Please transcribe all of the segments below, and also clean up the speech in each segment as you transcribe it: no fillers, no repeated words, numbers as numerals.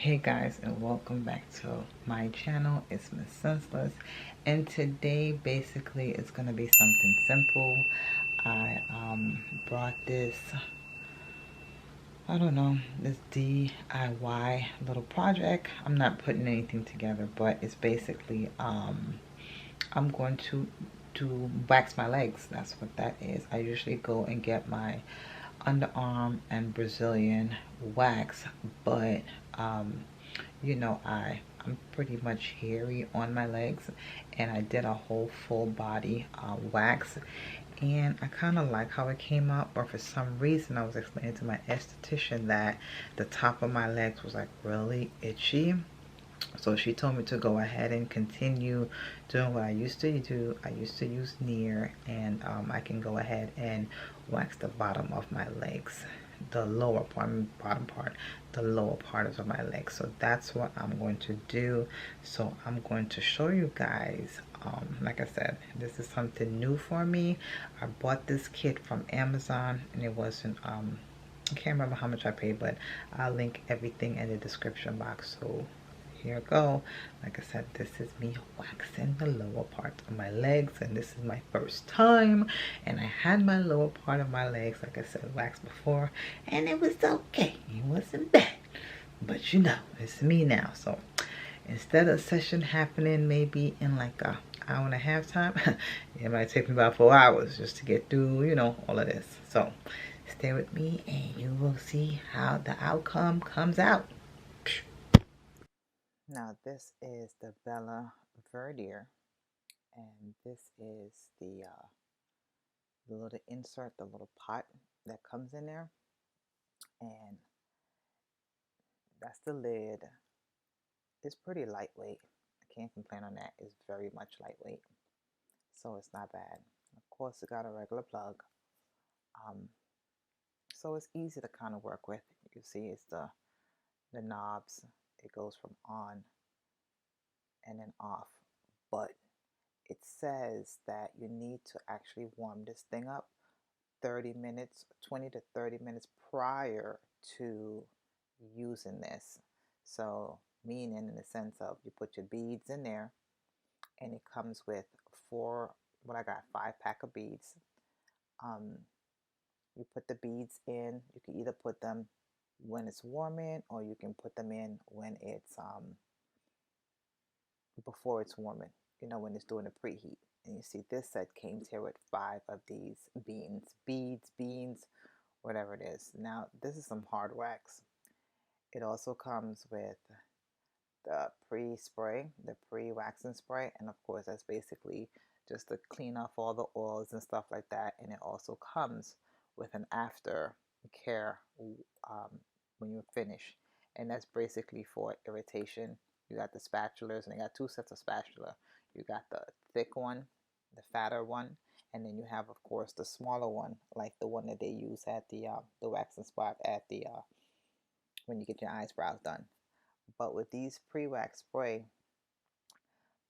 Hey guys, and welcome back to my channel. It's Miss Senseless, and today basically it's gonna be something simple. I brought this, I don't know, this DIY little project. I'm not putting anything together, but it's basically I'm going to do wax my legs. That's what that is. I usually go and get my underarm and Brazilian wax, but you know, I'm pretty much hairy on my legs, and I did a whole full body wax, and I kind of like how it came out, but for some reason I was explaining to my esthetician that the top of my legs was like really itchy. So she told me to go ahead and continue doing what I used to do. I used to use Near, and I can go ahead and wax the bottom of my legs, the lower part, bottom part, the lower part of my legs. So that's what I'm going to do. So I'm going to show you guys. Like I said, this is something new for me. I bought this kit from Amazon, and it wasn't I can't remember how much I paid, but I'll link everything in the description box. So here I go. Like I said, this is me waxing the lower part of my legs, and this is my first time, and I had my lower part of my legs, like I said, waxed before, and it was okay. It wasn't bad, but you know, it's me now. So instead of session happening maybe in like a hour and a half time, it might take me about 4 hours just to get through, you know, all of this. So stay with me and you will see how the outcome comes out. Now this is the Bella Verdier, and this is the little insert, the little pot that comes in there, and that's the lid. It's pretty lightweight. I can't complain on that. It's very much lightweight, so it's not bad. Of course, it got a regular plug, um, so it's easy to kind of work with. You see, it's the knobs. It goes from on and then off, but it says that you need to actually warm this thing up 30 minutes, 20 to 30 minutes prior to using this. So, meaning in the sense of you put your beads in there, and it comes with what I got, 5 pack of beads. Um, you put the beads in, you can either put them when it's warming, or you can put them in when it's before it's warming, you know, when it's doing the preheat. And you see this set came here with 5 of these beans, whatever it is. Now, this is some hard wax. It also comes with the pre-spray, the pre-waxing spray, and of course that's basically just to clean off all the oils and stuff like that. And it also comes with an after care um, when you finish, and that's basically for irritation. You got the spatulas, and they got 2 sets of spatula. You got the thick one, the fatter one, and then you have, of course, the smaller one, like the one that they use at the waxing spot at the when you get your eyebrows done. But with these pre-wax spray,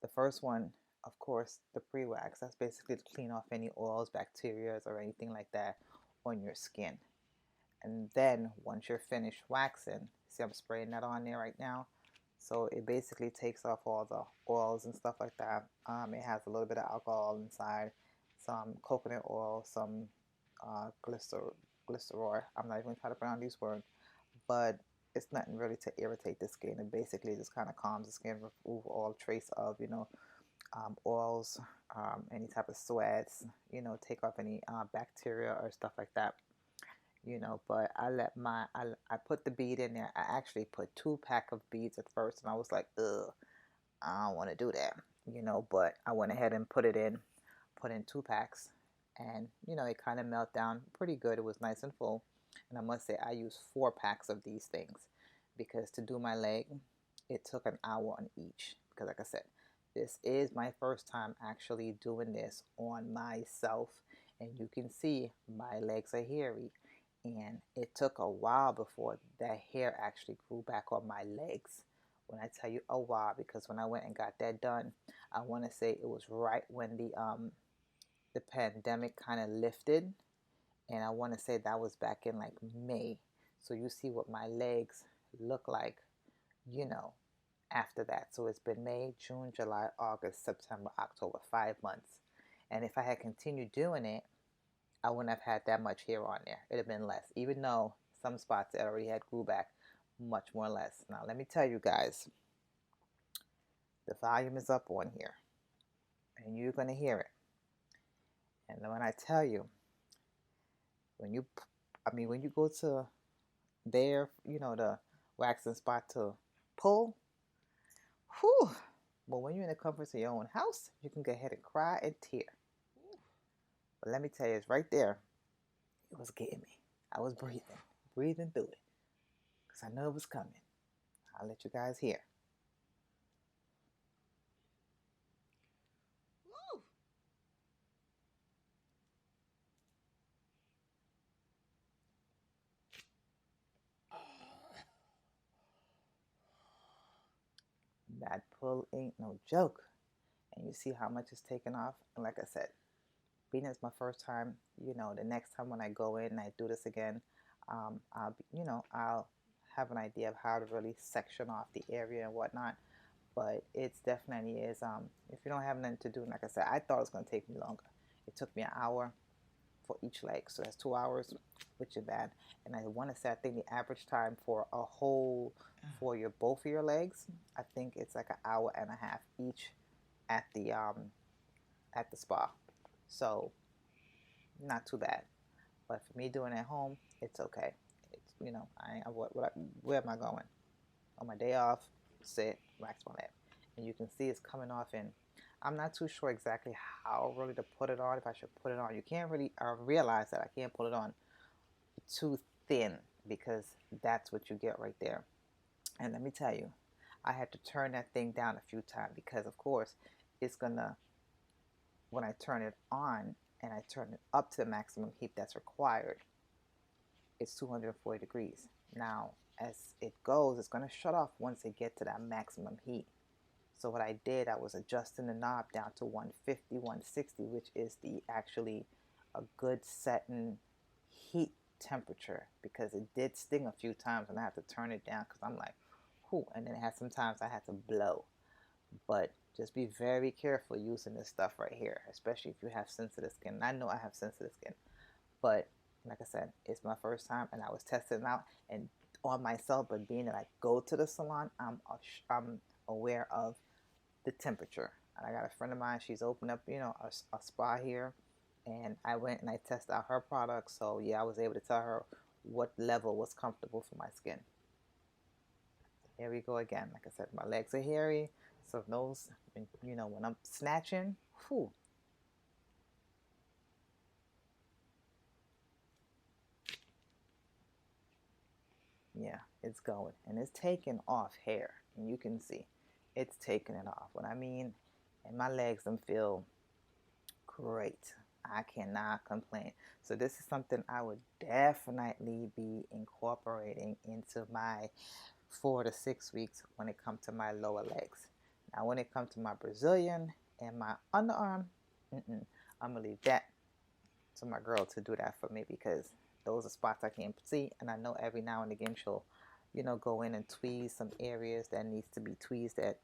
the first one, of course, the pre-wax, that's basically to clean off any oils, bacteria, or anything like that on your skin. And then once you're finished waxing, see I'm spraying that on there right now. So it basically takes off all the oils and stuff like that. It has a little bit of alcohol inside, some coconut oil, some glycerol. I'm not even trying to pronounce these words, but it's nothing really to irritate the skin. It basically just kind of calms the skin, remove all trace of, you know, oils, any type of sweats, you know, take off any bacteria or stuff like that, you know. But I put the bead in there. I actually put 2 pack of beads at first, and I was like, ugh, I don't want to do that, you know. But I went ahead and put in 2 packs, and you know, it kind of melted down pretty good. It was nice and full, and I must say I used 4 packs of these things because to do my leg, it took an hour on each. Because like I said, this is my first time actually doing this on myself, and you can see my legs are hairy, and it took a while before that hair actually grew back on my legs. When I tell you a while, because when I went and got that done, I want to say it was right when the pandemic kind of lifted, and I want to say that was back in like May. So you see what my legs look like you know, after that. So it's been May, June, July, August, September, October, 5 months. And if I had continued doing it, I wouldn't have had that much hair on there. It'd have been less, even though some spots that already had grew back much more less. Now, let me tell you guys, the volume is up on here, and you're going to hear it. And when I tell you, when you go to there, the waxing spot to pull, whew, but when you're in the comforts of your own house, you can go ahead and cry and tear. But let me tell you, it's right there. It was getting me. I was breathing through it, because I know it was coming. I'll let you guys hear. That pull ain't no joke. And you see how much is taken off. And like I said, being it's my first time, the next time when I go in and I do this again, I'll have an idea of how to really section off the area and whatnot. But it's definitely is, if you don't have nothing to do, like I said, I thought it was going to take me longer. It took me an hour for each leg, so that's 2 hours, which is bad. And I want to say, I think the average time for a whole, for both of your legs, I think it's like an hour and a half each at the spa. So not too bad. But for me doing it at home, it's okay. It's, where am I going? On my day off, sit, wax my leg. And you can see it's coming off, and I'm not too sure exactly how really to put it on, if I should put it on. You can't really, I realize that I can't put it on too thin, because that's what you get right there. And let me tell you, I had to turn that thing down a few times, because of course it's gonna, when I turn it on and I turn it up to the maximum heat that's required, it's 240 degrees. Now, as it goes, it's going to shut off once it gets to that maximum heat. So what I did, I was adjusting the knob down to 150, 160, which is the actually a good setting heat temperature, because it did sting a few times and I had to turn it down, because I'm like, whew, and then it had sometimes I had to blow. But just be very careful using this stuff right here, especially if you have sensitive skin. And I know I have sensitive skin, but like I said, it's my first time, and I was testing it out and on myself. But being that I go to the salon, I'm aware of the temperature. And I got a friend of mine, she's opened up, a spa here, and I went and I tested out her products. So yeah, I was able to tell her what level was comfortable for my skin. Here we go again. Like I said, my legs are hairy, so those, when I'm snatching, whew. Yeah, it's going, and it's taking off hair, and you can see it's taking it off. What I mean, and my legs them feel great. I cannot complain. So this is something I would definitely be incorporating into my 4 to 6 weeks when it comes to my lower legs. Now, when it comes to my Brazilian and my underarm, I'm gonna leave that to my girl to do that for me, because those are spots I can't see, and I know every now and again she'll, go in and tweeze some areas that needs to be tweezed that,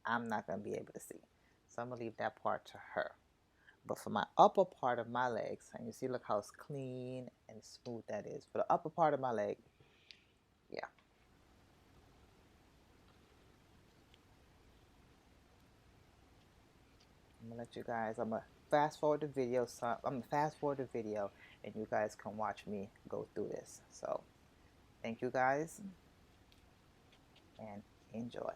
I'm not gonna be able to see. So I'm gonna leave that part to her. But for my upper part of my legs, and you see, look how clean and smooth that is. For the upper part of my leg, yeah. I'm gonna let you guys, I'm gonna fast forward the video, and you guys can watch me go through this. So thank you guys, and enjoy.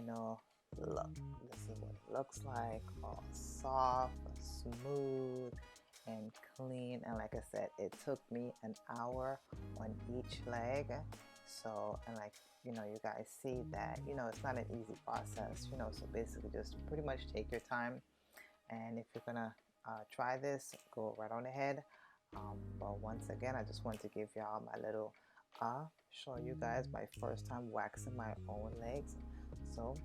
know, look, this is what it looks like, all soft, smooth, and clean. And like I said, it took me an hour on each leg. So, and like, you know, you guys see that, you know, it's not an easy process, you know, so basically just pretty much take your time. And if you're gonna try this, go right on ahead. But once again, I just want to give y'all my little show you guys my first time waxing my own legs. So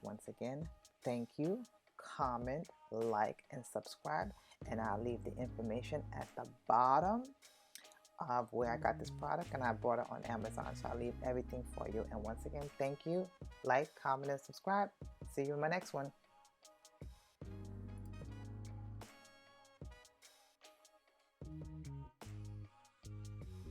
once again, thank you. Comment, like, and subscribe, and I'll leave the information at the bottom of where I got this product, and I bought it on Amazon, so I'll leave everything for you. And once again, thank you. Like, comment, and subscribe. See you in my next one.